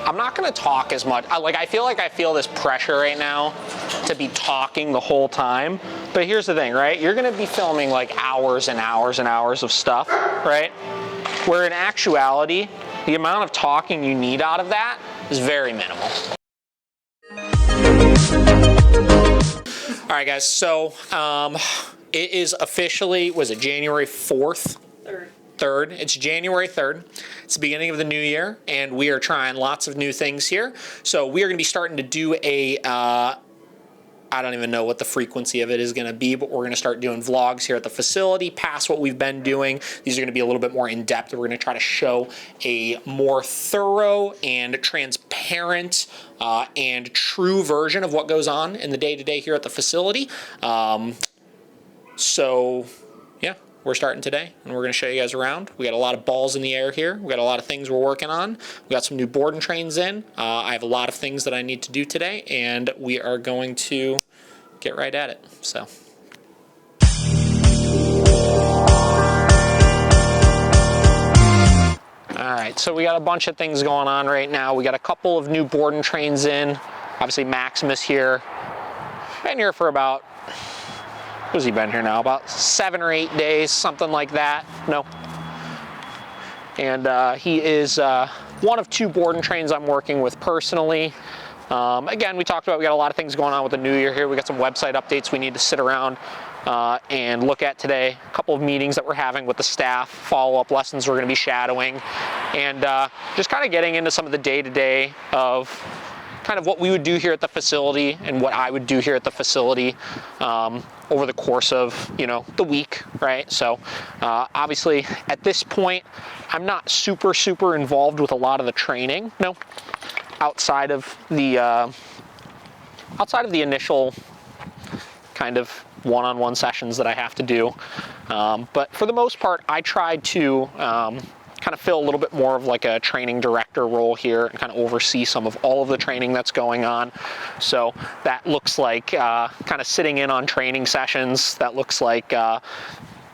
I'm not gonna talk as much. I feel like I feel this pressure right now to be talking the whole time. But here's the thing, right? You're gonna be filming like hours and hours and hours of stuff, right? Where in actuality, the amount of talking you need out of that is very minimal. All right, guys, so it is officially, was it January 4th? 3rd. It's January 3rd. It's the beginning of the new year, and we are trying lots of new things here. So we are going to be starting to do a, I don't even know what the frequency of it is going to be, but we're going to start doing vlogs here at the facility past what we've been doing. These are going to be a little bit more in-depth. We're going to try to show a more thorough and transparent and true version of what goes on in the day-to-day here at the facility. So, yeah. We're starting today, and we're going to show you guys around. We got a lot of balls in the air here. We got a lot of things we're working on. We got some new board and trains in. I have a lot of things that I need to do today, and we are going to get right at it. So. All right, so we got a bunch of things going on right now. We got a couple of new board and trains in. Obviously, Maximus here. Been here for about, who's he been here now? About 7 or 8 days, something like that. No. And he is one of 2 board and trains I'm working with personally. Again, we talked about we got a lot of things going on with the new year here. We got some website updates we need to sit around and look at today. A couple of meetings that we're having with the staff, follow-up lessons we're going to be shadowing, and just kind of getting into some of the day-to-day of kind of what we would do here at the facility and what I would do here at the facility over the course of, you know, the week, right? So obviously at this point, I'm not super involved with a lot of the training, no, outside of the initial kind of one-on-one sessions that I have to do. But for the most part, I try to kind of fill a little bit more of like a training director role here and kind of oversee some of all of the training that's going on. So that looks like kind of sitting in on training sessions. That looks like,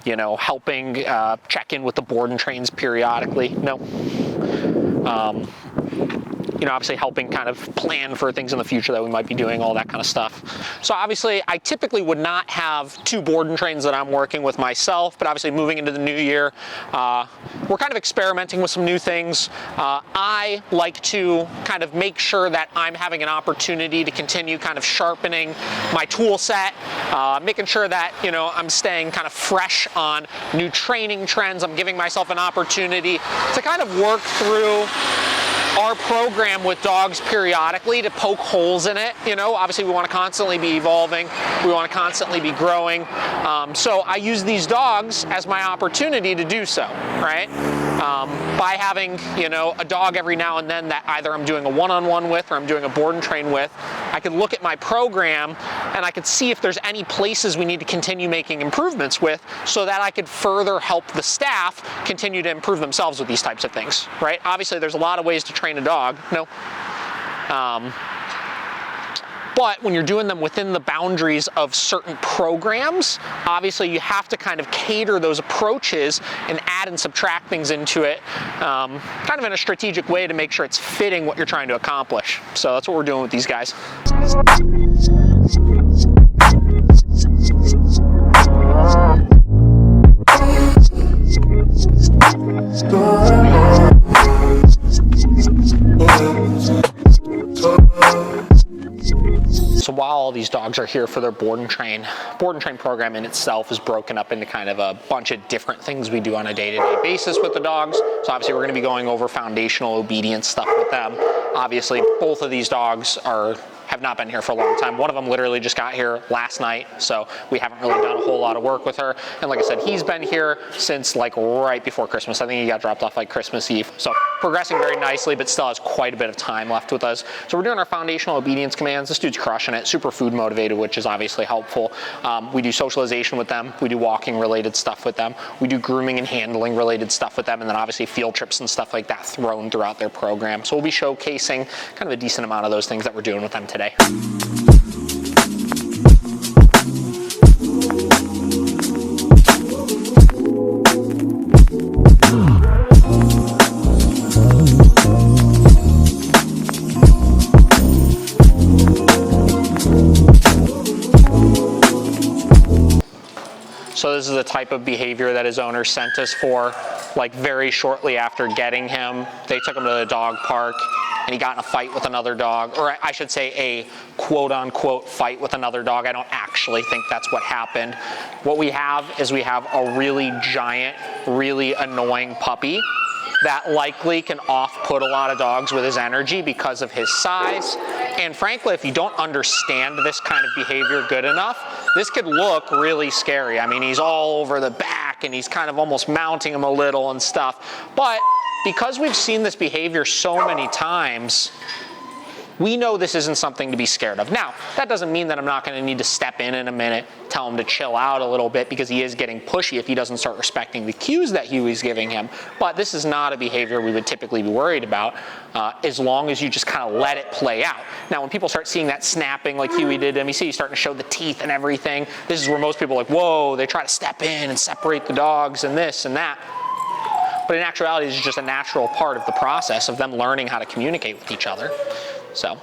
you know, helping check in with the board and trains periodically. No. You know, obviously helping kind of plan for things in the future that we might be doing, all that kind of stuff. So obviously, I typically would not have 2 board and trains that I'm working with myself, but obviously moving into the new year, we're kind of experimenting with some new things. I like to kind of make sure that I'm having an opportunity to continue kind of sharpening my tool set, making sure that, you know, I'm staying kind of fresh on new training trends. I'm giving myself an opportunity to kind of work through our program with dogs periodically, to poke holes in it. You know, obviously we want to constantly be evolving, we want to constantly be growing, so I use these dogs as my opportunity to do so, right? By having, you know, a dog every now and then that either I'm doing a one-on-one with or I'm doing a board and train with, I can look at my program and I could see if there's any places we need to continue making improvements with, so that I could further help the staff continue to improve themselves with these types of things, right? Obviously there's a lot of ways to train a dog, no. But when you're doing them within the boundaries of certain programs, obviously you have to kind of cater those approaches and add and subtract things into it, kind of in a strategic way to make sure it's fitting what you're trying to accomplish. So that's what we're doing with these guys. So while all these dogs are here for their board and train program in itself is broken up into kind of a bunch of different things we do on a day-to-day basis with the dogs. So obviously we're going to be going over foundational obedience stuff with them. Obviously both of these dogs have not been here for a long time. One of them literally just got here last night, so we haven't really done a whole lot of work with her. And like I said, he's been here since like right before Christmas. I think he got dropped off like Christmas Eve. So progressing very nicely, but still has quite a bit of time left with us. So we're doing our foundational obedience commands. This dude's crushing it, super food motivated, which is obviously helpful. We do socialization with them. We do walking related stuff with them. We do grooming and handling related stuff with them. And then obviously field trips and stuff like that thrown throughout their program. So we'll be showcasing kind of a decent amount of those things that we're doing with them today. this is the type of behavior that his owner sent us for. Like very shortly after getting him, they took him to the dog park and he got in a fight with another dog, or I should say a quote-unquote fight with another dog. I don't actually think that's what happened. What we have is we have a really giant, really annoying puppy that likely can off-put a lot of dogs with his energy because of his size. And frankly, if you don't understand this kind of behavior good enough, this could look really scary. I mean, he's all over the back and he's kind of almost mounting him a little and stuff. But because we've seen this behavior so many times, we know this isn't something to be scared of. Now, that doesn't mean that I'm not going to need to step in a minute, tell him to chill out a little bit because he is getting pushy if he doesn't start respecting the cues that Huey's giving him. But this is not a behavior we would typically be worried about as long as you just kind of let it play out. Now, when people start seeing that snapping like Huey did, and you see he's starting to show the teeth and everything, this is where most people are like, whoa, they try to step in and separate the dogs and this and that. But in actuality, it's just a natural part of the process of them learning how to communicate with each other. So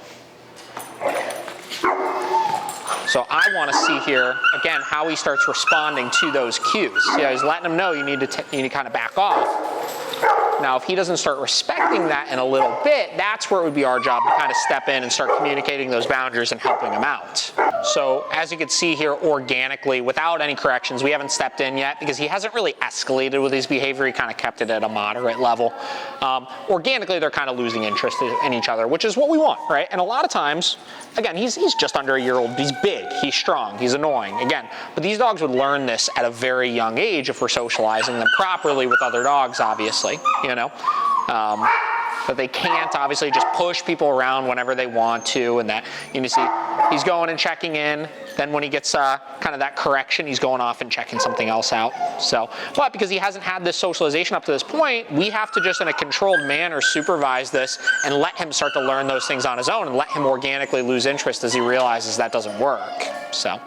I want to see here, again, how he starts responding to those cues. See how he's letting him know you need to kind of back off. Now, if he doesn't start respecting that in a little bit, that's where it would be our job to kind of step in and start communicating those boundaries and helping him out. So as you can see here, organically, without any corrections, we haven't stepped in yet because he hasn't really escalated with his behavior. He kind of kept it at a moderate level. Organically, they're kind of losing interest in each other, which is what we want, right? And a lot of times, again, he's just under a year old. He's big, he's strong, he's annoying, again. But these dogs would learn this at a very young age if we're socializing them properly with other dogs, obviously, you know. That they can't obviously just push people around whenever they want to, and that, you know, see, he's going and checking in, then when he gets kind of that correction, he's going off and checking something else out. So, but because he hasn't had this socialization up to this point, we have to just in a controlled manner supervise this and let him start to learn those things on his own and let him organically lose interest as he realizes that doesn't work. So.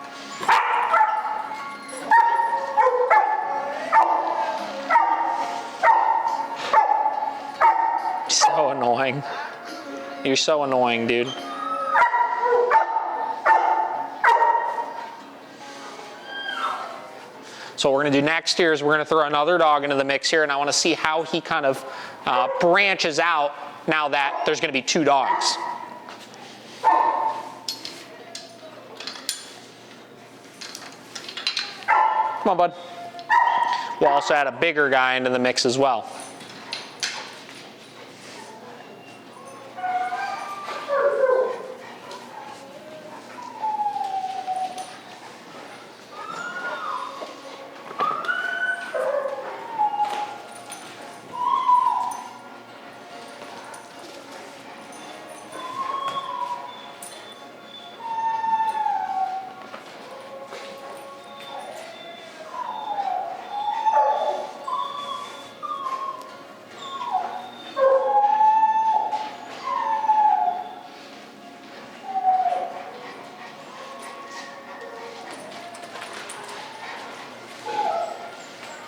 So annoying. You're so annoying, dude. So what we're going to do next here is we're going to throw another dog into the mix here, and I want to see how he kind of branches out now that there's going to be two dogs. Come on, bud. We'll also add a bigger guy into the mix as well.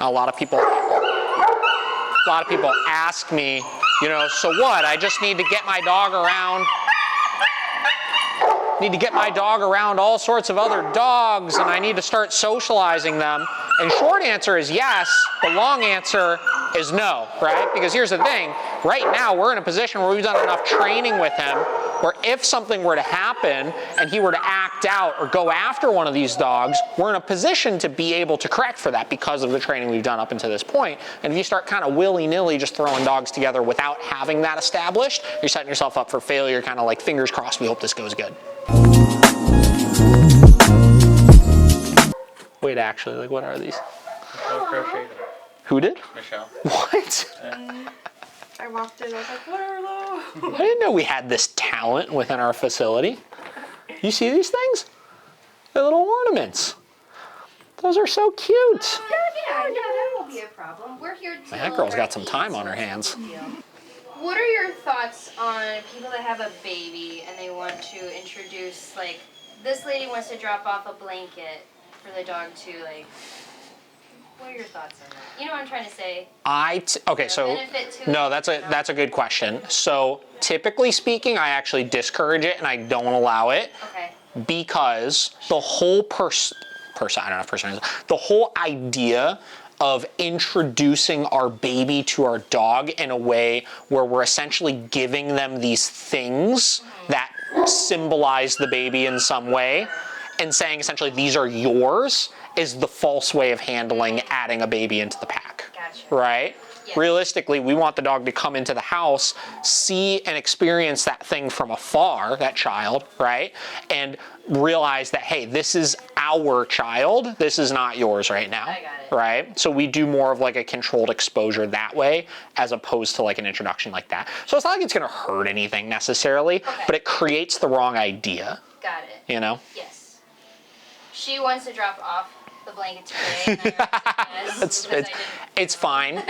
A lot of people ask me, you know, so what? I just need to get my dog around. Need to get my dog around all sorts of other dogs, and I need to start socializing them. And short answer is yes. The long answer is no, right? Because here's the thing. Right now, we're in a position where we've done enough training with him where if something were to happen and he were to act out or go after one of these dogs, we're in a position to be able to correct for that because of the training we've done up until this point. And if you start kind of willy-nilly just throwing dogs together without having that established, you're setting yourself up for failure, kind of like fingers crossed, we hope this goes good. Wait, actually, like what are these? Michelle crocheted. Who did? Michelle. What? I walked in, I was like, what are those? I didn't know we had this talent within our facility. You see these things? They're little ornaments. Those are so cute. Yeah, that won't be a problem. We're here to. That girl's got some time on her hands. What are your thoughts on people that have a baby and they want to introduce, like, this lady wants to drop off a blanket for the dog to, like, what are your thoughts on that? You know what I'm trying to say? Okay, so no, that's a good question. So typically speaking, I actually discourage it and I don't allow it. Okay. Because the whole I don't know if person, the whole idea of introducing our baby to our dog in a way where we're essentially giving them these things that symbolize the baby in some way and saying essentially these are yours is the false way of handling adding a baby into the pack. Gotcha. Right? Yes. Realistically, we want the dog to come into the house, see and experience that thing from afar, that child, right? And realize that, hey, this is our child. This is not yours right now. I got it. Right? So we do more of like a controlled exposure that way as opposed to like an introduction like that. So it's not like it's going to hurt anything necessarily, but it creates the wrong idea. Got it. You know? Yes. She wants to drop off the blanket today. And it's fine.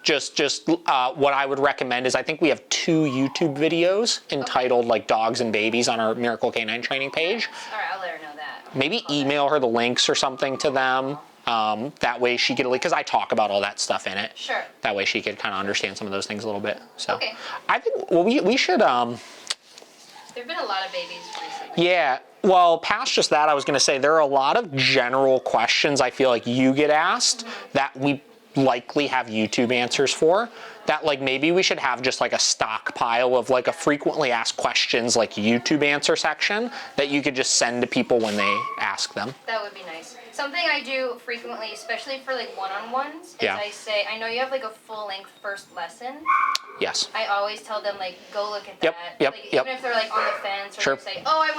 Just what I would recommend is I think we have 2 YouTube videos entitled like dogs and babies on our Miracle Canine training page. All right, I'll let her know that. Maybe email her the links or something to them. That way she could, because I talk about all that stuff in it. Sure. That way she could kind of understand some of those things a little bit. So Okay. I think, well, we should. There've been a lot of babies recently. Yeah. Well, past just that, I was going to say there are a lot of general questions I feel like you get asked that we likely have YouTube answers for. That like maybe we should have just like a stockpile of like a frequently asked questions like YouTube answer section that you could just send to people when they ask them. That would be nice. Something I do frequently, especially for like one-on-ones, is Yeah. I say, I know you have like a full-length first lesson. Yes. I always tell them like, go look at Yep, that. yep, Like, yep. Even if they're like on the fence, or Sure. they say, oh, I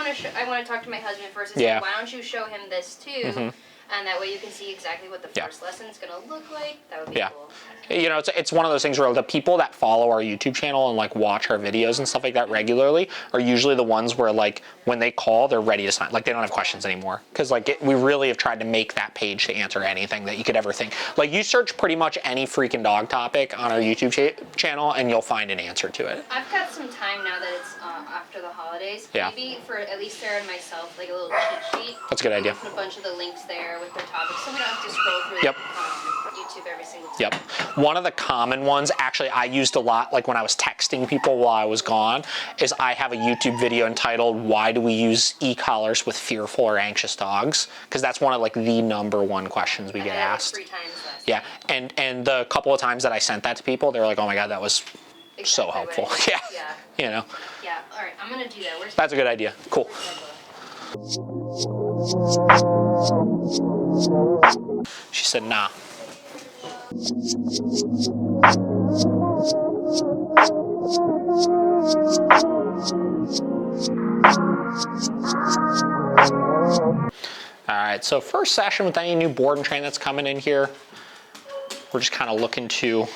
want to talk to my husband first. I say, Yeah. why don't you show him this too? And that way you can see exactly what the first lesson's gonna look like. That would be cool. You know, it's one of those things where the people that follow our YouTube channel and like watch our videos and stuff like that regularly are usually the ones where like when they call, they're ready to sign. Like they don't have questions anymore because like we really have tried to make that page to answer anything that you could ever think. Like you search pretty much any freaking dog topic on our YouTube channel and you'll find an answer to it. I've got some time now that it's after the holidays. Yeah. Maybe for at least Sarah and myself, like a little cheat sheet. That's a good idea. Put a bunch of the links there with their topics, so we don't have to scroll through YouTube every single time. Yep. One of the common ones, actually I used a lot, like when I was texting people while I was gone, is I have a YouTube video entitled, Why Do We Use E-Collars with Fearful or Anxious Dogs? Because that's one of like the #1 questions we get asked. 3 times less. Yeah, and the couple of times that I sent that to people, they were like, oh my God, that was so helpful. Yeah. You know. Yeah, all right, I'm going to do that. Where's That's a good idea. Cool. She said, nah. All right, so first session with any new board and train that's coming in here, we're just kind of looking to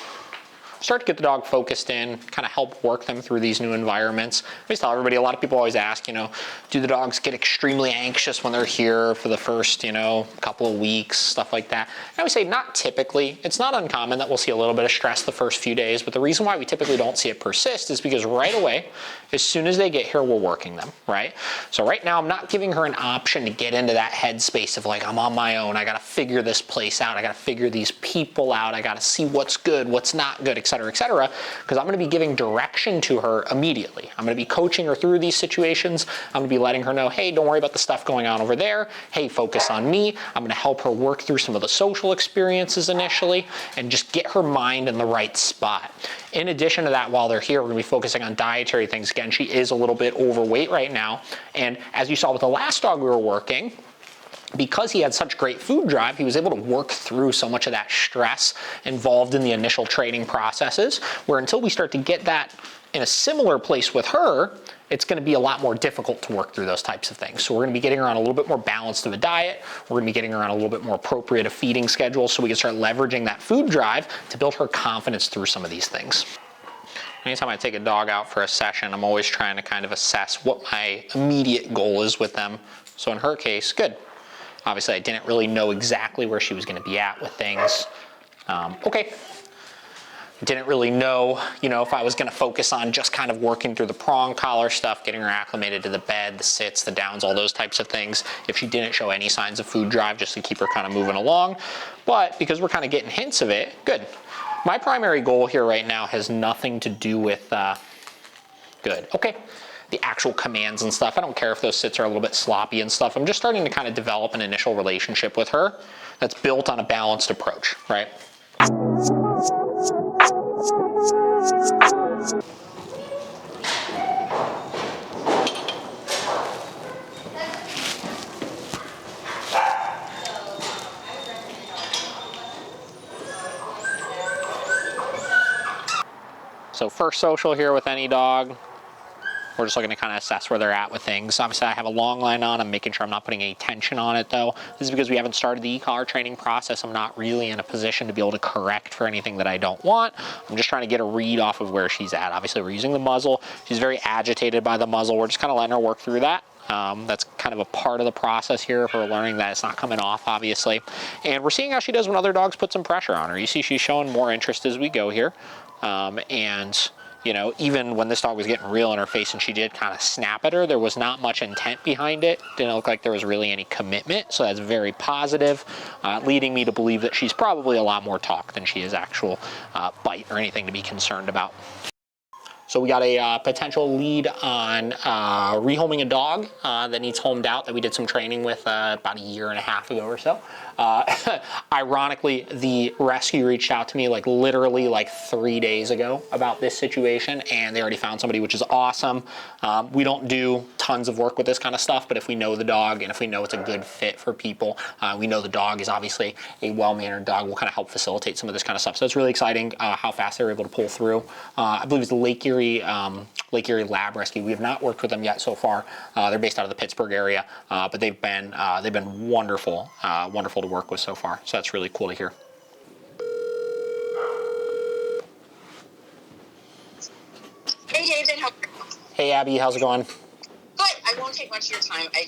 start to get the dog focused in, kind of help work them through these new environments. I always tell everybody, a lot of people always ask, you know, do the dogs get extremely anxious when they're here for the first, you know, couple of weeks, stuff like that? I would say not typically. It's not uncommon that we'll see a little bit of stress the first few days, but the reason why we typically don't see it persist is because right away, as soon as they get here, we're working them, right? So right now, I'm not giving her an option to get into that headspace of like, I'm on my own, I gotta figure this place out, I gotta figure these people out, I gotta see what's good, what's not good, et cetera, because I'm going to be giving direction to her immediately. I'm going to be coaching her through these situations. I'm going to be letting her know, hey, don't worry about the stuff going on over there. Hey, focus on me. I'm going to help her work through some of the social experiences initially and just get her mind in the right spot. In addition to that, while they're here, we're going to be focusing on dietary things. Again, she is a little bit overweight right now. And as you saw with the last dog we were working, because he had such great food drive, he was able to work through so much of that stress involved in the initial training processes, where until we start to get that in a similar place with her, it's going to be a lot more difficult to work through those types of things. So we're going to be getting her on a little bit more balanced of a diet. We're going to be getting her on a little bit more appropriate of feeding schedule so we can start leveraging that food drive to build her confidence through some of these things. Anytime I take a dog out for a session, I'm always trying to kind of assess what my immediate goal is with them. So in her case, good. Obviously, I didn't really know exactly where she was going to be at with things. Okay. Didn't really know, you know, if I was going to focus on just kind of working through the prong collar stuff, getting her acclimated to the bed, the sits, the downs, all those types of things. If she didn't show any signs of food drive, just to keep her kind of moving along. But because we're kind of getting hints of it, good. My primary goal here right now has nothing to do with, good. Okay. the actual commands and stuff. I don't care if those sits are a little bit sloppy and stuff. I'm just starting to kind of develop an initial relationship with her that's built on a balanced approach, right? So first social here with any dog. We're just looking to kind of assess where they're at with things. Obviously, I have a long line on. I'm making sure I'm not putting any tension on it, though. This is because we haven't started the e-collar training process. I'm not really in a position to be able to correct for anything that I don't want. I'm just trying to get a read off of where she's at. Obviously, we're using the muzzle. She's very agitated by the muzzle. We're just kind of letting her work through that. That's kind of a part of the process here for learning that it's not coming off, obviously. And we're seeing how she does when other dogs put some pressure on her. You see she's showing more interest as we go here. And you know, even when this dog was getting real in her face and she did kind of snap at her, there was not much intent behind it. Didn't look like there was really any commitment. So that's very positive, leading me to believe that she's probably a lot more talk than she is actual bite or anything to be concerned about. So we got a potential lead on rehoming a dog that needs homed out that we did some training with about a year and a half ago or so. Ironically, the rescue reached out to me like literally like 3 days ago about this situation, and they already found somebody, which is awesome. We don't do tons of work with this kind of stuff, but if we know the dog and if we know it's a good fit for people, we know the dog is obviously a well-mannered dog, we'll kind of help facilitate some of this kind of stuff. So it's really exciting how fast they were able to pull through. I believe it's the Lake Erie Lab Rescue. We have not worked with them yet so far. They're based out of the Pittsburgh area, but they've been wonderful, wonderful to work with so far. So that's really cool to hear. Hey David, how are you? Hey Abby, how's it going? Good. I won't take much of your time. I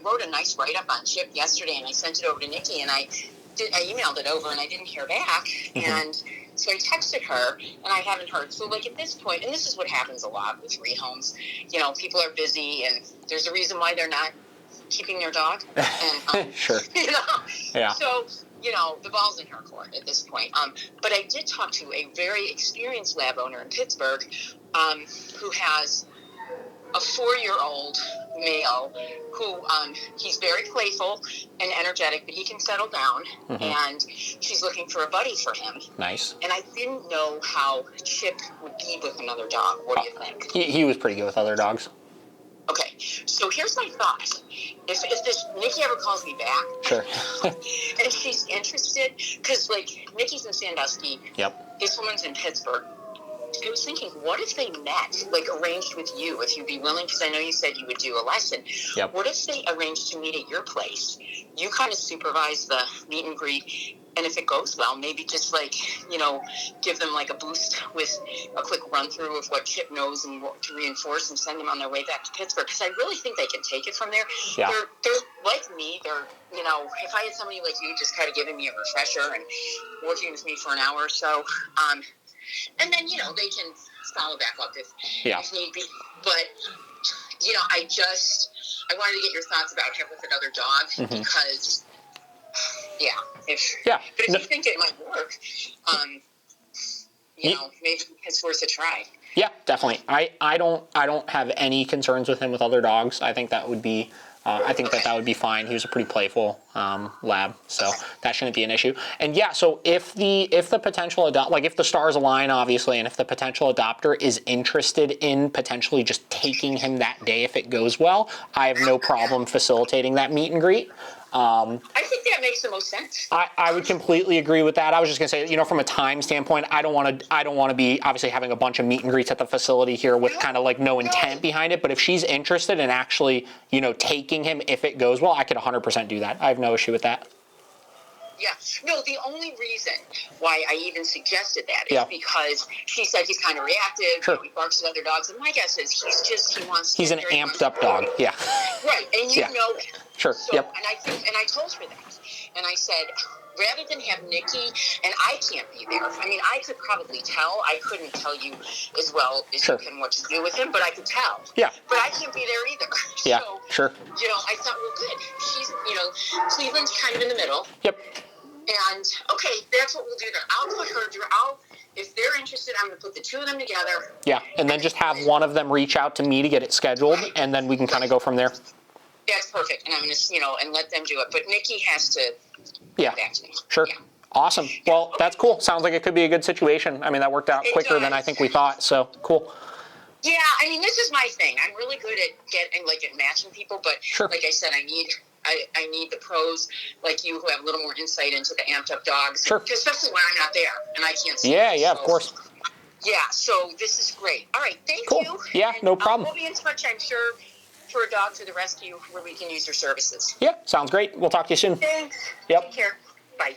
wrote a nice write-up on Chip yesterday, and I sent it over to Nikki, and I emailed it over, and I didn't hear back, and so I texted her, and I haven't heard. So like at this point, and this is what happens a lot with rehomes, you know, people are busy, and there's a reason why they're not keeping their dog. And, Sure. You know? Yeah. So, you know, the ball's in her court at this point. But I did talk to a very experienced lab owner in Pittsburgh who has a 4-year-old male who he's very playful and energetic, but he can settle down, and she's looking for a buddy for him. Nice. And I didn't know how Chip would be with another dog. What do you think? He was pretty good with other dogs. Okay, so here's my thought. If this Nikki ever calls me back, Sure. and she's interested, because like Nikki's in Sandusky, Yep. this woman's in Pittsburgh. I was thinking, what if they met, like arranged with you, if you'd be willing, because I know you said you would do a lesson. Yep. What if they arranged to meet at your place? You kind of supervise the meet and greet, and if it goes well, maybe just like, you know, give them like a boost with a quick run through of what Chip knows and what to reinforce, and send them on their way back to Pittsburgh, because I really think they can take it from there. Yeah. They're like me. They're, you know, if I had somebody like you just kind of giving me a refresher and working with me for an hour or so, and then, you know, they can follow back up if need be. But, you know, I wanted to get your thoughts about him with another dog, because, but if you think it might work, you know, maybe it's worth a try. Yeah, definitely. I don't have any concerns with him with other dogs. I think that would be that would be fine. He was a pretty playful lab, so that shouldn't be an issue. And yeah, so if the potential if the stars align, obviously, and if the potential adopter is interested in potentially just taking him that day if it goes well, I have no problem facilitating that meet and greet. I think that makes the most sense. I would completely agree with that. I was just gonna say, you know, from a time standpoint, I don't want to be obviously having a bunch of meet and greets at the facility here with kind of like no intent behind it. But if she's interested in actually, you know, taking him if it goes well, I could 100% do that. I have no issue with that. Yeah. No, the only reason why I even suggested that is because she said he's kind of reactive. Sure. You know, he barks at other dogs. And my guess is he's an amped up dog. Yeah. Right. And you know him. Sure. So, and I told her that. And I said, rather than have Nikki, and I can't be there. I mean, I could probably tell. I couldn't tell you as well as you can what to do with him, but I could tell. Yeah. But I can't be there either. Yeah. So, sure. You know, I thought, well, good. She's, you know, Cleveland's kind of in the middle. Yep. And okay, that's what we'll do there. I'll put her through. if they're interested, I'm going to put the two of them together. Yeah, and then just have one of them reach out to me to get it scheduled, and then we can kind of go from there. That's perfect, and I'm going to, and let them do it. But Nikki has to get back to me. Sure. Yeah. Awesome. Well, that's cool. Sounds like it could be a good situation. I mean, that worked out quicker than I think we thought, so cool. Yeah, I mean, this is my thing. I'm really good at at matching people, but like I said, I need the pros like you who have a little more insight into the amped up dogs. Sure. Especially when I'm not there and I can't see them. So, of course. Yeah, so this is great. All right, thank you. Yeah, no problem. We'll be in touch, I'm sure, for a dog to the rescue where we can use your services. Yeah, sounds great. We'll talk to you soon. Thanks. Yep. Take care. Bye.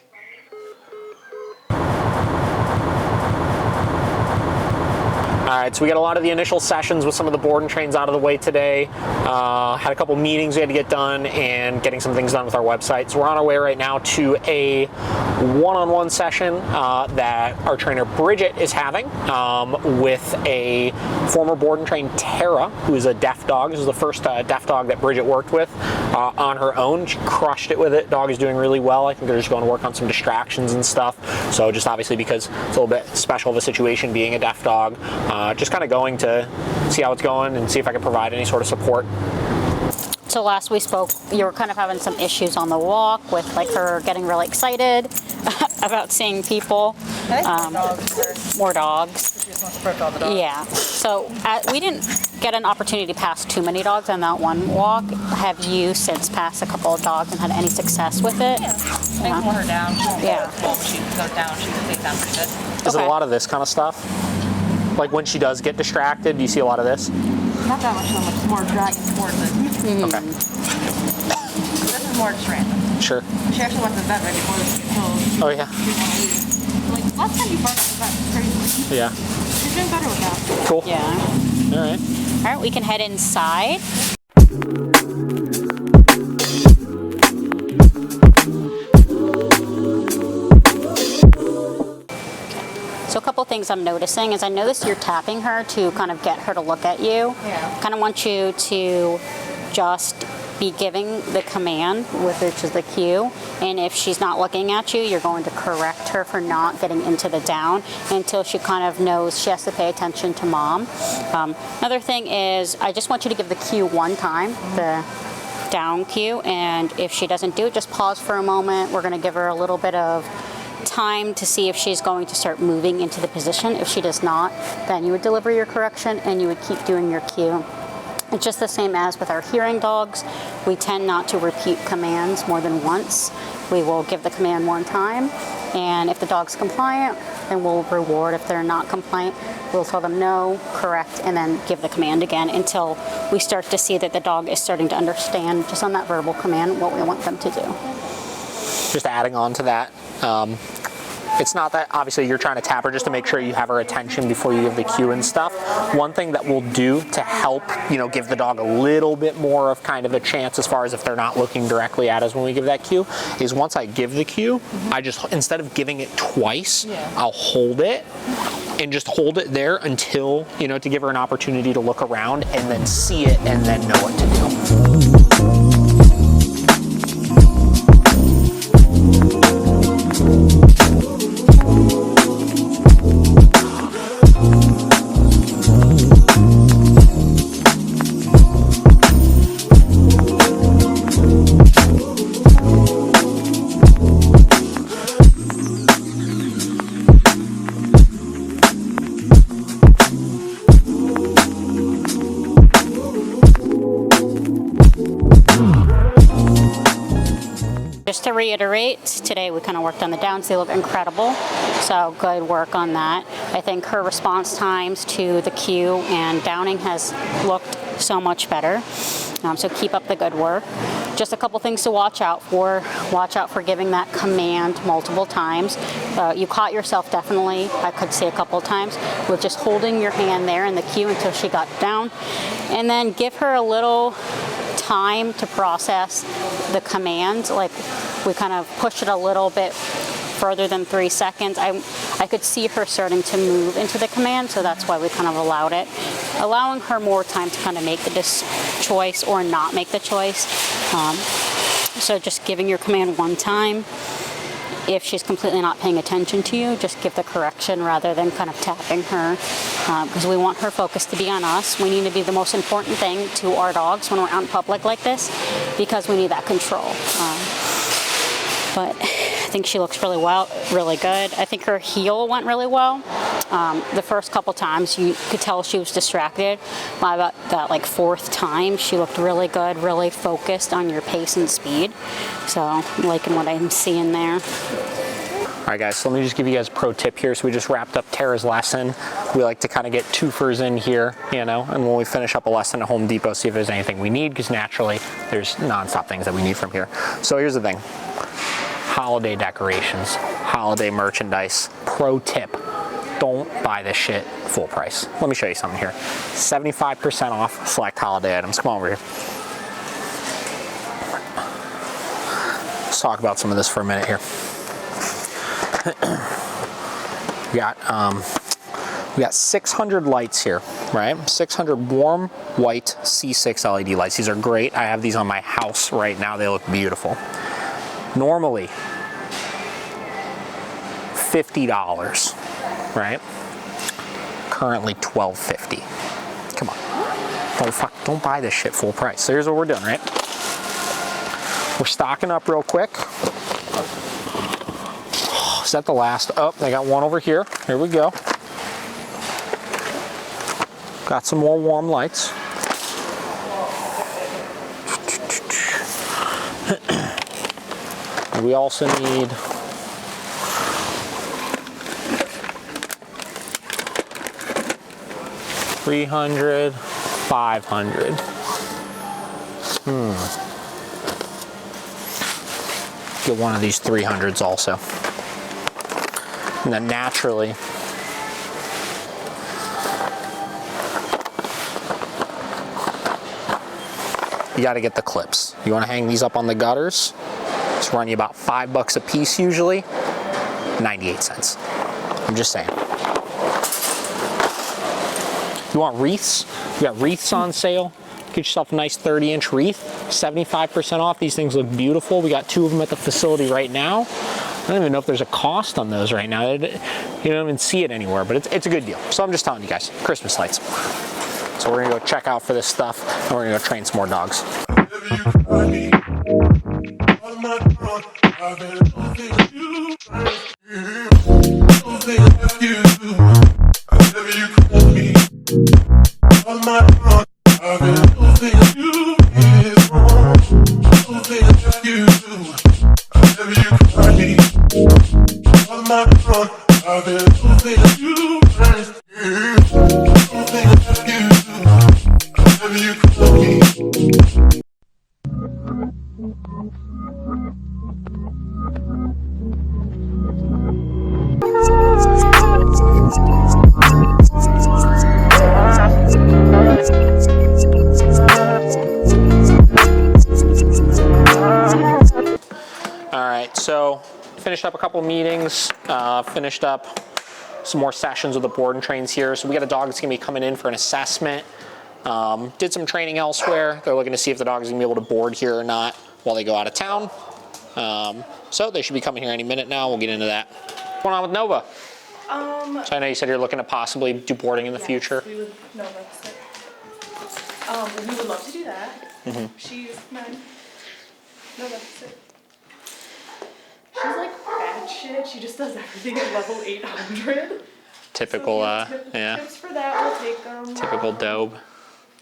All right, so we got a lot of the initial sessions with some of the board and trains out of the way today. Had a couple meetings we had to get done and getting some things done with our website. So we're on our way right now to a one-on-one session that our trainer Bridget is having with a former board and train, Tara, who is a deaf dog. This is the first deaf dog that Bridget worked with on her own. She crushed it with it. Dog is doing really well. I think they're just going to work on some distractions and stuff. So just obviously because it's a little bit special of a situation being a deaf dog. Just kind of going to see how it's going and see if I can provide any sort of support. So last we spoke, you were kind of having some issues on the walk with like her getting really excited about seeing people. More dogs. Yeah. So we didn't get an opportunity to pass too many dogs on that one walk. Have you since passed a couple of dogs and had any success with it? Yeah. I can slow her down. She goes down. She can take down pretty good. Is it a lot of this kind of stuff? Like when she does get distracted, do you see a lot of this? Not that much, so much. It's more dragging towards it. Okay. This is more just random. Sure. She actually went to the vet right before this get told. Oh, yeah. She didn't want to leave. Like, last time you brought up the vet, it's crazy. Yeah. She's doing better with that. Cool. Yeah. All right. All right, we can head inside. So a couple things I'm noticing is I notice you're tapping her to kind of get her to look at you. Yeah. Kind of want you to just be giving the command, which is the cue, and if she's not looking at you, you're going to correct her for not getting into the down until she kind of knows she has to pay attention to mom. Another thing is I just want you to give the cue one time, the down cue, and if she doesn't do it, just pause for a moment. We're going to give her a little bit of time to see if she's going to start moving into the position. If she does not, then you would deliver your correction and you would keep doing your cue. It's just the same as with our hearing dogs. We tend not to repeat commands more than once. We will give the command one time, and if the dog's compliant, then we'll reward. If they're not compliant, we'll tell them no, correct, and then give the command again until we start to see that the dog is starting to understand, just on that verbal command, what we want them to do. Just adding on to that, it's not that obviously you're trying to tap her just to make sure you have her attention before you give the cue and stuff. One thing that we'll do to help, give the dog a little bit more of kind of a chance as far as if they're not looking directly at us when we give that cue, is once I give the cue, I just, instead of giving it twice, I'll hold it and just hold it there until, to give her an opportunity to look around and then see it and then know what to do. Just to reiterate, today we kind of worked on the downs. They look incredible, so good work on that. I think her response times to the cue and downing has looked so much better, so keep up the good work. Just a couple things to watch out for. Watch out for giving that command multiple times. You caught yourself definitely, I could say a couple times, with just holding your hand there in the cue until she got down, and then give her a little time to process the command. Like, we kind of push it a little bit further than 3 seconds. I could see her starting to move into the command, so that's why we kind of allowed it. Allowing her more time to kind of make the choice or not make the choice. So just giving your command one time if she's completely not paying attention to you, just give the correction rather than kind of tapping her, because we want her focus to be on us. We need to be the most important thing to our dogs when we're out in public like this, because we need that control. But I think she looks really good. I think her heel went really well. The first couple times you could tell she was distracted. By about that like fourth time, she looked really good, really focused on your pace and speed. So I'm liking what I'm seeing there. All right, guys, so let me just give you guys a pro tip here. So we just wrapped up Tara's lesson. We like to kind of get twofers in here, you know, and when we finish up a lesson at Home Depot, see if there's anything we need, because naturally there's nonstop things that we need from here. So here's the thing. Holiday decorations, holiday merchandise. Pro tip, don't buy this shit full price. Let me show you something here. 75% off select holiday items. Come on over here. Let's talk about some of this for a minute here. We got 600 lights here, right? 600 warm white C6 LED lights. These are great. I have these on my house right now. They look beautiful. Normally, $50, right? Currently $12.50. Come on, don't buy this shit full price. So here's what we're doing, right? We're stocking up real quick. Is that the last? Oh, they got one over here. Here we go. Got some more warm lights. We also need $300, $500. Get one of these 300s also. And then naturally, you got to get the clips. You want to hang these up on the gutters. It's run you about $5 a piece usually, 98 cents. I'm just saying. You want wreaths? We got wreaths on sale. Get yourself a nice 30-inch wreath, 75% off. These things look beautiful. We got 2 of them at the facility right now. I don't even know if there's a cost on those right now. You don't even see it anywhere, but it's a good deal. So I'm just telling you guys, Christmas lights. So we're gonna go check out for this stuff, and we're gonna go train some more dogs. So finished up a couple meetings, finished up some more sessions with the board and trains here. So we got a dog that's gonna be coming in for an assessment. Did some training elsewhere. They're looking to see if the dog is gonna be able to board here or not while they go out of town. So they should be coming here any minute now. We'll get into that. What's going on with Nova? So I know you said you're looking to possibly do boarding in the future. We would, no, that's it. We would love to do that. She's 9. No, that's it. She's like bad shit. She just does everything at level 800. Typical, so yeah. Tips for that, we'll take them. Typical dobe.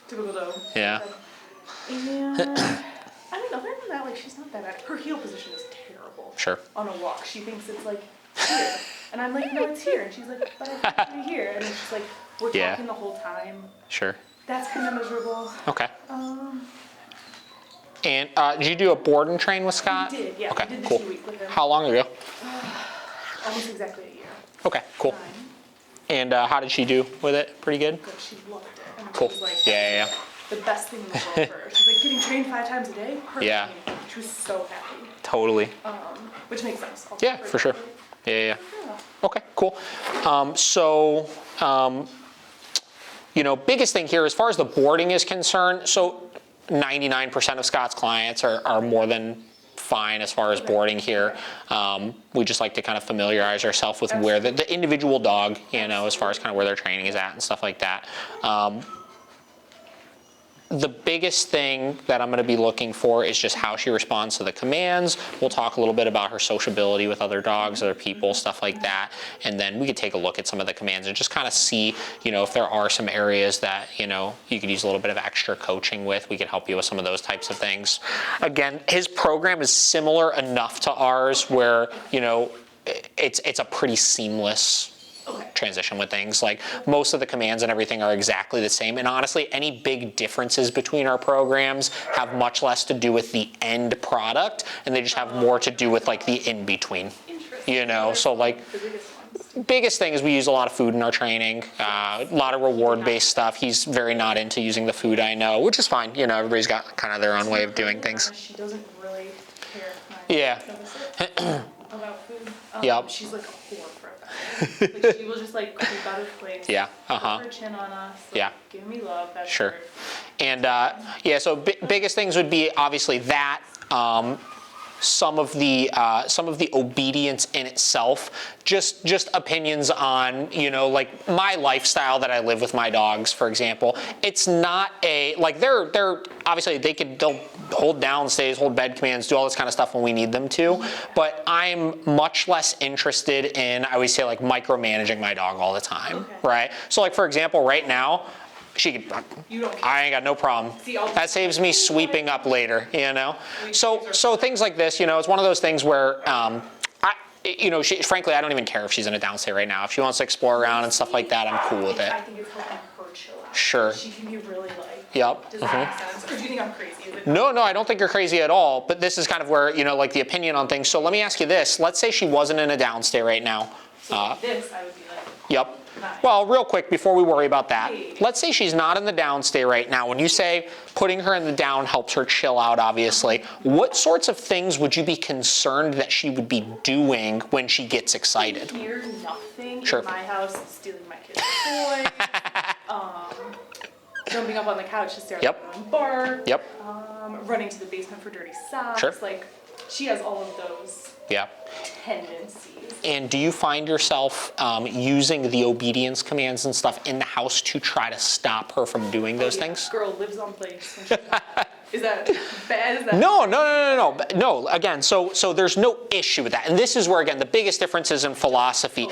Typical dobe. Yeah. And I mean, other than that, like, she's not that bad. Her heel position is terrible. Sure. On a walk, she thinks it's like here, and I'm like, no, it's here. And she's like, but I think it's here. And then she's like, we're talking the whole time. Sure. That's kind of miserable. Okay. And did you do a board and train with Scott? We did, yeah. Okay, we did the cool. 2 week with him. How long ago? Almost exactly a year. Okay, cool. 9. And how did she do with it? Pretty good? Good, she loved it. And Cool. She was like, Yeah. the best thing in the world for her. She's like, getting trained 5 times a day? Perfect. Yeah. She was so happy. Totally. Which makes sense. Also Yeah, for sure. Yeah. Okay, cool. You know, biggest thing here as far as the boarding is concerned, so 99% of Scott's clients are more than fine as far as boarding here. We just like to kind of familiarize ourselves with where the individual dog, you know, as far as kind of where their training is at and stuff like that. The biggest thing that I'm going to be looking for is just how she responds to the commands. We'll talk a little bit about her sociability with other dogs, other people, stuff like that. And then we could take a look at some of the commands and just kind of see, you know, if there are some areas that, you know, you could use a little bit of extra coaching with. We could help you with some of those types of things. Again, his program is similar enough to ours where, you know, it's a pretty seamless transition with things. Like most of the commands and everything are exactly the same, and honestly any big differences between our programs have much less to do with the end product, and they just have more to do with like the in-between, you know. So like biggest thing is we use a lot of food in our training, a lot of reward based stuff. He's very not into using the food, I know, which is fine, you know, everybody's got kind of their own way of doing things. She doesn't really care about food. Yep. She's like a whore for a fact. Like she will just like creep out of place. Yeah. Put her chin on us. Like, Yeah. Give me love. That's Sure. her. And yeah, so biggest things would be obviously that. Some of the obedience in itself, just opinions on, you know, like my lifestyle that I live with my dogs, for example. It's not a, like they're obviously they'll hold down stays, hold bed commands, do all this kind of stuff when we need them to, but I'm much less interested in, I always say, like micromanaging my dog all the time, right? So like for example, right now, I ain't got no problem. That saves me sweeping up later, you know? So things like this, you know, it's one of those things where, you know, frankly, I don't even care if she's in a downstay right now. If she wants to explore around and stuff like that, I'm cool with it. I think it's helping her chill out. Sure. She can be really like, Yep. does that make sense? Or do you think I'm crazy? Is it No, I don't think you're crazy at all, but this is kind of where, you know, like the opinion on things. So let me ask you this. Let's say she wasn't in a downstay right now. so this, I would be like, Yep. nice. Well, real quick before we worry about that, let's say she's not in the downstay right now. When you say putting her in the down helps her chill out, obviously, what sorts of things would you be concerned that she would be doing when she gets excited? I hear nothing Sure. in my house, stealing my kid's toys, jumping up on the couch to stare at Yep. her and bark, Yep. running to the basement for dirty socks. Sure. Like, she has all of those Yeah. tendencies. And do you find yourself using the obedience commands and stuff in the house to try to stop her from doing those things? Girl lives on plates. Is that bad? Is that No. Again, so there's no issue with that. And this is where, again, the biggest difference is in philosophy.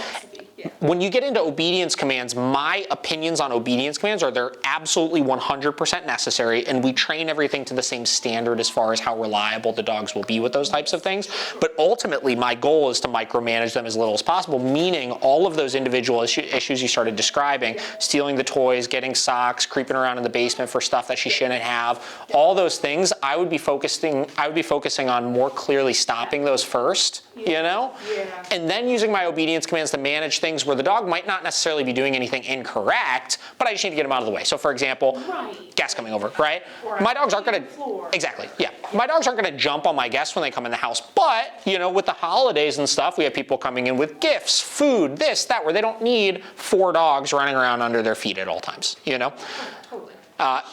yeah. When you get into obedience commands, my opinions on obedience commands are they're absolutely 100% necessary, and we train everything to the same standard as far as how reliable the dogs will be with those types of things. But ultimately, my goal is to micromanage them as little as possible, meaning all of those individual issues you started describing, stealing the toys, getting socks, creeping around in the basement for stuff that she shouldn't have, all those things, I would be focusing on more clearly stopping those first, you know? Yeah. And then using my obedience commands to manage things where the dog might not necessarily be doing anything incorrect, but I just need to get them out of the way. So for example, guests coming over, right? My dogs aren't gonna, exactly, yeah. My dogs aren't gonna jump on my guests when they come in the house, but, you know, with the holidays and stuff, we have people coming in with gifts, food, this, that, where they don't need 4 dogs running around under their feet at all times, you know? Totally. I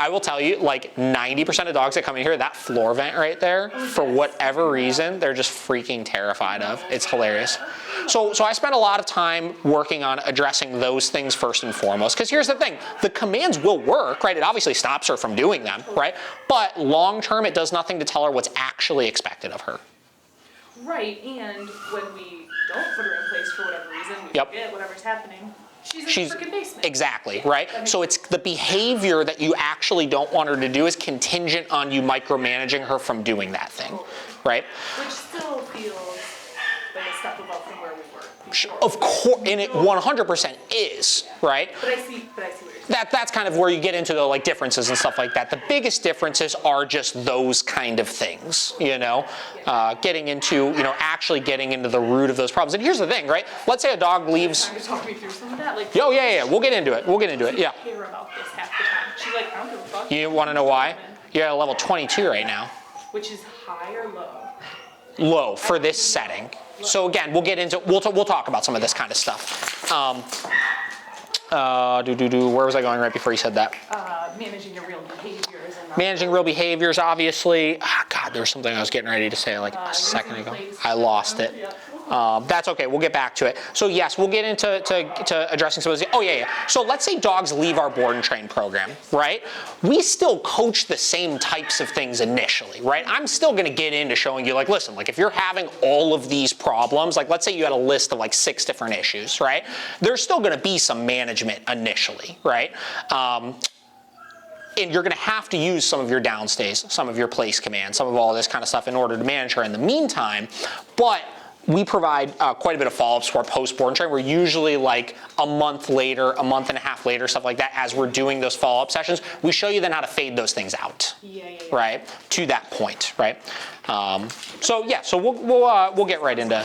will tell you, like 90% of dogs that come in here, that floor vent right there, for whatever reason, they're just freaking terrified of. It's hilarious. So I spend a lot of time working on addressing those things first and foremost. Because here's the thing, the commands will work, right? It obviously stops her from doing them, right? But long term, it does nothing to tell her what's actually expected of her. Right, and when we don't put her in place for whatever reason, we forget whatever's happening. She's in the freaking basement. Exactly, right? So it's the behavior that you actually don't want her to do is contingent on you micromanaging her from doing that thing, right? Which still feels like a step above from where we were. Of course, and it 100% is, right? But I see what you're saying. That's kind of where you get into the like differences and stuff like that. The biggest differences are just those kind of things, you know, getting into, you know, actually getting into the root of those problems. And here's the thing, right? Let's say a dog leaves. Trying to talk me through some of that. Like, Oh yeah. We'll get into it. Yeah. I care about this half the time. She's like, I don't give a fuck. You want to know why? You're at level 22 right now. Which is high or low? Low for this setting. So again, we'll get into, we'll talk about some of this kind of stuff. Where was I going right before you said that? Managing your real behaviors. And Managing real behaviors, obviously. God, God, there was something I was getting ready to say like a second ago. I lost it. That's okay, we'll get back to it. So yes, we'll get into to addressing some of those. Oh yeah. So let's say dogs leave our board and train program, right? We still coach the same types of things initially, right? I'm still gonna get into showing you like, listen, like if you're having all of these problems, like let's say you had a list of like 6 different issues, right? There's still gonna be some management initially, right? And you're gonna have to use some of your downstays, some of your place commands, some of all this kind of stuff in order to manage her in the meantime, but we provide quite a bit of follow-ups to our post-board and train. We're usually like a month later, a month and a half later, stuff like that, as we're doing those follow-up sessions. We show you then how to fade those things out, right? To that point, right? So yeah, so we'll get right into.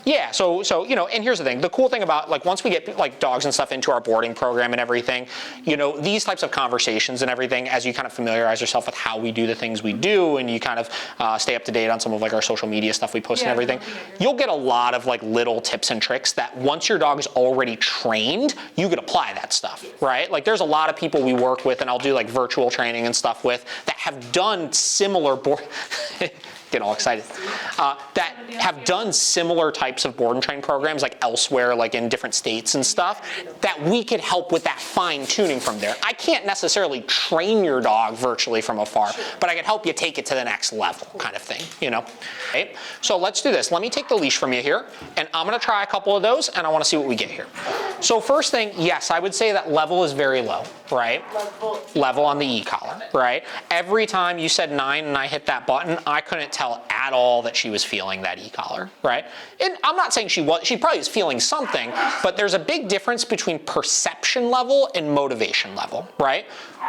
Yeah, so you know, and here's the thing. The cool thing about like once we get like dogs and stuff into our boarding program and everything, you know, these types of conversations and everything, as you kind of familiarize yourself with how we do the things we do, and you kind of stay up to date on some of like our social media stuff we post and everything, you'll get a lot of like little tips and tricks that once your dog is already trained, you could apply that stuff, right? Like there's a lot of people we work with, and I'll do like virtual training and stuff with, that have done similar board. Get all excited, that have done similar types of board and train programs like elsewhere, like in different states and stuff, that we could help with that fine tuning from there. I can't necessarily train your dog virtually from afar, but I can help you take it to the next level kind of thing, you know? Okay, so let's do this. Let me take the leash from you here, and I'm gonna try a couple of those, and I wanna see what we get here. So first thing, yes, I would say that level is very low, right? Level on the e-collar, right? Every time you said 9 and I hit that button, I couldn't tell at all that she was feeling that e-collar, right? And I'm not saying she probably is feeling something, but there's a big difference between perception level and motivation level, right?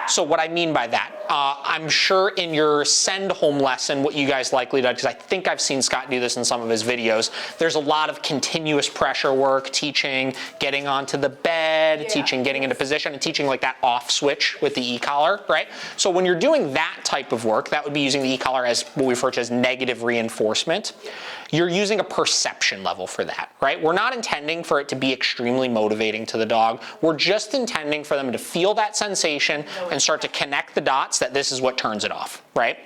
So what I mean by that, I'm sure in your send home lesson, what you guys likely do, because I think I've seen Scott do this in some of his videos, there's a lot of continuous pressure work, teaching getting onto the bed, teaching getting into position, and teaching like that off switch with the e-collar, right? So when you're doing that type of work, that would be using the e-collar as what we refer to as negative reinforcement. You're using a perception level for that, right? We're not intending for it to be extremely motivating to the dog. We're just intending for them to feel that sensation and start to connect the dots that this is what turns it off, right?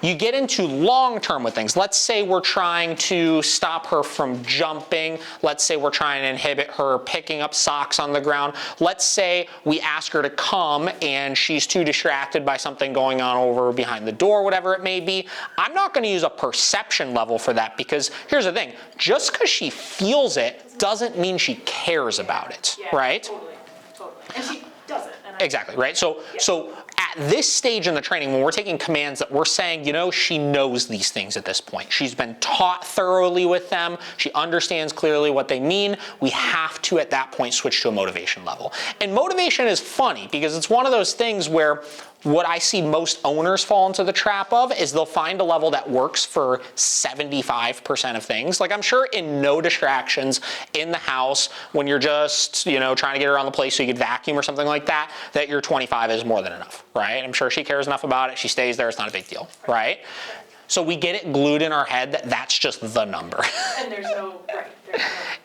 You get into long term with things. Let's say we're trying to stop her from jumping. Let's say we're trying to inhibit her picking up socks on the ground. Let's say we ask her to come and she's too distracted by something going on over behind the door, whatever it may be. I'm not going to use a perception level for that, because here's the thing. Just because she feels it doesn't mean she cares about it, right? Totally. And she doesn't. Exactly, right? So at this stage in the training, when we're taking commands that we're saying, you know, she knows these things at this point. She's been taught thoroughly with them. She understands clearly what they mean. We have to, at that point, switch to a motivation level. And motivation is funny because it's one of those things where what I see most owners fall into the trap of is they'll find a level that works for 75% of things. Like I'm sure in no distractions in the house, when you're just, you know, trying to get around the place so you could vacuum or something like that, that your 25 is more than enough, right? I'm sure she cares enough about it. She stays there. It's not a big deal, right? So we get it glued in our head that that's just the number. And there's no, right.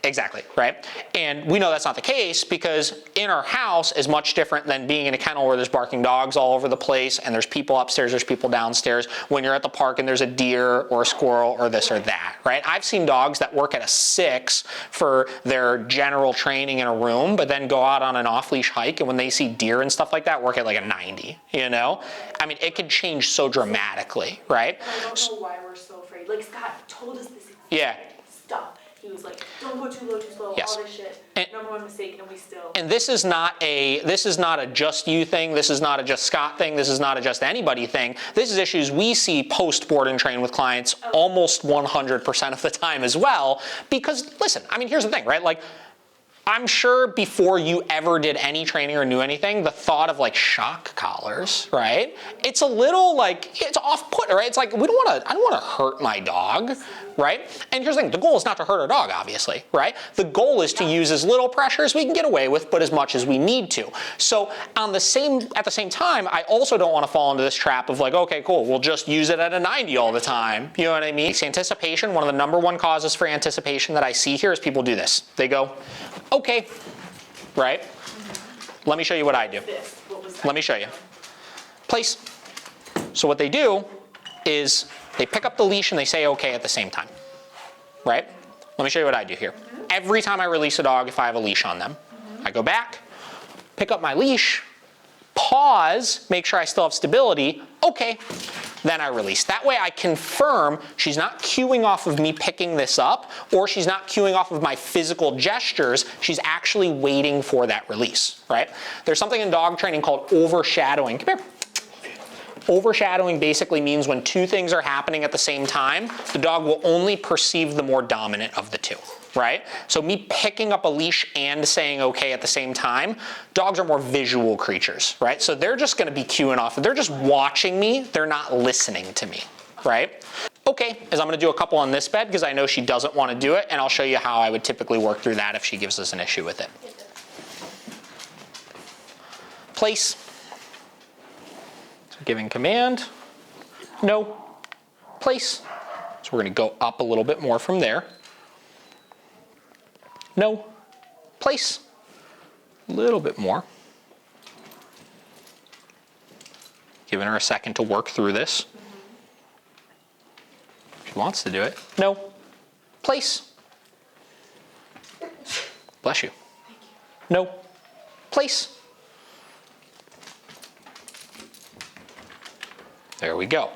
Exactly, right? And we know that's not the case because in our house is much different than being in a kennel where there's barking dogs all over the place and there's people upstairs, there's people downstairs. When you're at the park and there's a deer or a squirrel or this or that, right? I've seen dogs that work at a 6 for their general training in a room, but then go out on an off-leash hike, and when they see deer and stuff like that, work at like a 90, you know? I mean, it could change so dramatically, right? I don't know why we're so afraid. Like Scott told us this. Yeah. Stop. He was like, don't go too low, too slow, Yes. all this shit. Number one mistake, and we still. And this is not a just you thing. This is not a just Scott thing. This is not a just anybody thing. This is issues we see post board and train with clients almost 100% of the time as well. Because listen, I mean, here's the thing, right? Like, I'm sure before you ever did any training or knew anything, the thought of like shock collars, right? It's a little like, it's off-putting, right? It's like, I don't want to hurt my dog, right? And here's the thing, the goal is not to hurt our dog, obviously, right? The goal is to use as little pressure as we can get away with, but as much as we need to. So at the same time, I also don't want to fall into this trap of like, okay, cool, we'll just use it at a 90 all the time. You know what I mean? It's anticipation. One of the number one causes for anticipation that I see here is people do this. They go, okay, right? Let me show you what I do. Let me show you. Place. So what they do is they pick up the leash and they say okay at the same time, right? Let me show you what I do here. Every time I release a dog, if I have a leash on them, I go back, pick up my leash, pause, make sure I still have stability, okay, then I release. That way I confirm she's not cueing off of me picking this up, or she's not cueing off of my physical gestures, she's actually waiting for that release, right? There's something in dog training called overshadowing. Come here. Overshadowing basically means when two things are happening at the same time, the dog will only perceive the more dominant of the two, right? So me picking up a leash and saying okay at the same time, dogs are more visual creatures, right? So they're just gonna be cueing off. They're just watching me, they're not listening to me, right? Okay, as I'm gonna do a couple on this bed because I know she doesn't wanna do it, and I'll show you how I would typically work through that if she gives us an issue with it. Place. Giving command, no, place. So we're gonna go up a little bit more from there. No, place, a little bit more. Giving her a second to work through this. She wants to do it. No, place. Bless you. No, place. There we go.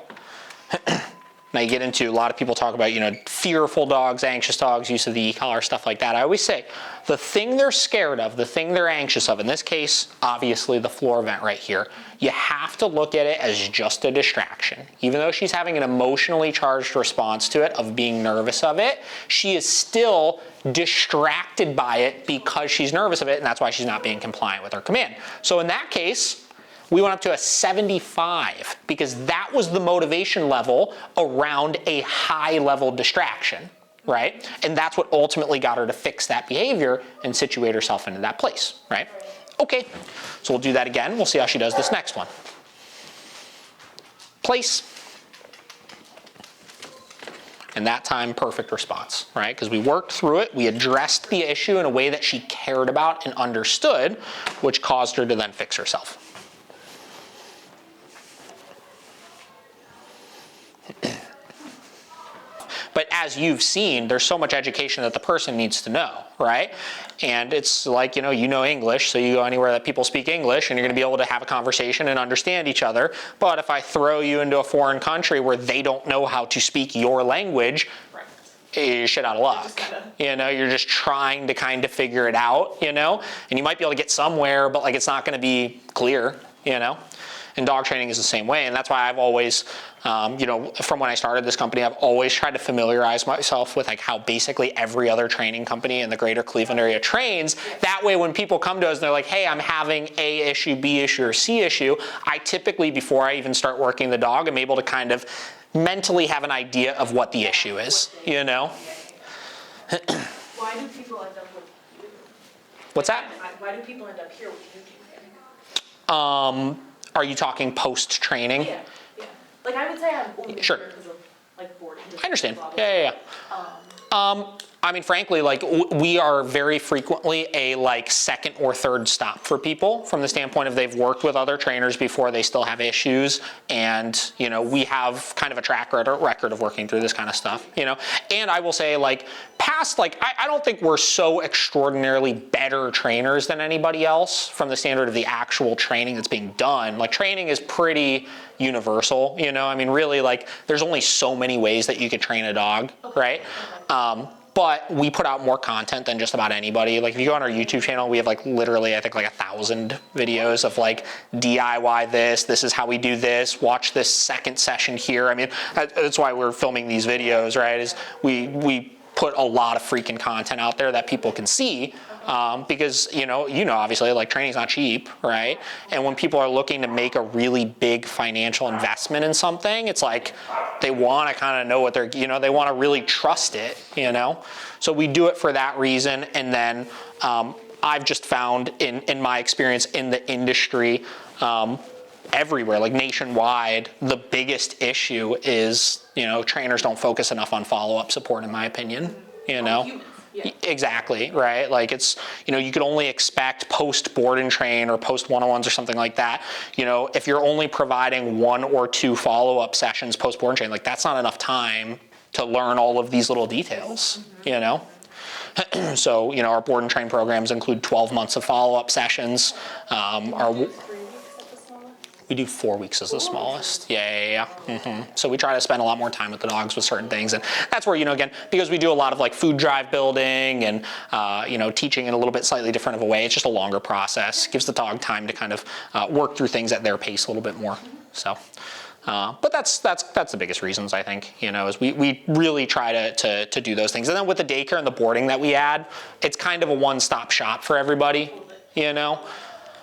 Now you get into, a lot of people talk about, you know, fearful dogs, anxious dogs, use of the e-collar, stuff like that. I always say, the thing they're scared of, the thing they're anxious of, in this case, obviously the floor vent right here, you have to look at it as just a distraction. Even though she's having an emotionally charged response to it, of being nervous of it, she is still distracted by it because she's nervous of it, and that's why she's not being compliant with her command. So in that case, we went up to a 75 because that was the motivation level around a high level distraction, right? And that's what ultimately got her to fix that behavior and situate herself into that place, right? Okay, so we'll do that again. We'll see how she does this next one. Place. And that time, perfect response, right? Because we worked through it, we addressed the issue in a way that she cared about and understood, which caused her to then fix herself. But as you've seen, there's so much education that the person needs to know, right? And it's like, you know English, so you go anywhere that people speak English and you're gonna be able to have a conversation and understand each other. But if I throw you into a foreign country where they don't know how to speak your language, you're shit out of luck. You know, you're just trying to kind of figure it out, you know? And you might be able to get somewhere, but like it's not gonna be clear, you know? And dog training is the same way, and that's why I've always, you know, from when I started this company, I've always tried to familiarize myself with like how basically every other training company in the greater Cleveland area trains. That way when people come to us and they're like, hey, I'm having A issue, B issue, or C issue, I typically, before I even start working the dog, I'm able to kind of mentally have an idea of what the issue is, you know? Why do people end up with you? What's that? Why do people end up here with you? Are you talking post-training? Yeah. Like I would say I'm only Sure. here because of like boarding. I understand. Blah, blah, blah. Yeah. I mean, frankly, like we are very frequently a like second or third stop for people from the standpoint of they've worked with other trainers before, they still have issues, and you know we have kind of a track record of working through this kind of stuff, you know. And I will say, like past, like I don't think we're so extraordinarily better trainers than anybody else from the standard of the actual training that's being done. Like training is pretty universal, you know. I mean, really, like there's only so many ways that you could train a dog, right? But we put out more content than just about anybody. Like if you go on our YouTube channel, we have like literally, I think like 1,000 videos of like DIY this is how we do this, watch this second session here. I mean, that's why we're filming these videos, right? Is we put a lot of freaking content out there that people can see. Because you know, obviously, like training's not cheap, right? And when people are looking to make a really big financial investment in something, it's like they want to kind of know what they're, they want to really trust it, you know? So we do it for that reason. And then I've just found in my experience in the industry, everywhere, like nationwide, the biggest issue is, trainers don't focus enough on follow-up support, in my opinion, you know? Exactly, right? Like it's, you know, you could only expect post board and train or post one-on-ones or something like that. You know, if you're only providing 1 or 2 follow-up sessions post board and train, like that's not enough time to learn all of these little details, you know? So, you know, our board and train programs include 12 months of follow-up sessions. We do 4 weeks as the smallest. Yeah. So we try to spend a lot more time with the dogs with certain things. And that's where, you know, again, because we do a lot of like food drive building and, you know, teaching in a little bit slightly different of a way, it's just a longer process. Gives the dog time to kind of work through things at their pace a little bit more. So, but that's the biggest reasons, I think, you know, is we really try to do those things. And then with the daycare and the boarding that we add, it's kind of a one-stop shop for everybody, you know.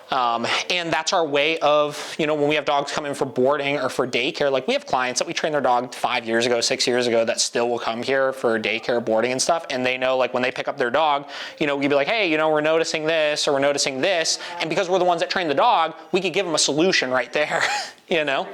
And that's our way of, you know, when we have dogs come in for boarding or for daycare, like we have clients that we trained their dog 5 years ago, 6 years ago that still will come here for daycare, boarding and stuff. And they know, like when they pick up their dog, you know, we'd be like, hey, you know, we're noticing this or we're noticing this. And because we're the ones that train the dog, we could give them a solution right there, you know.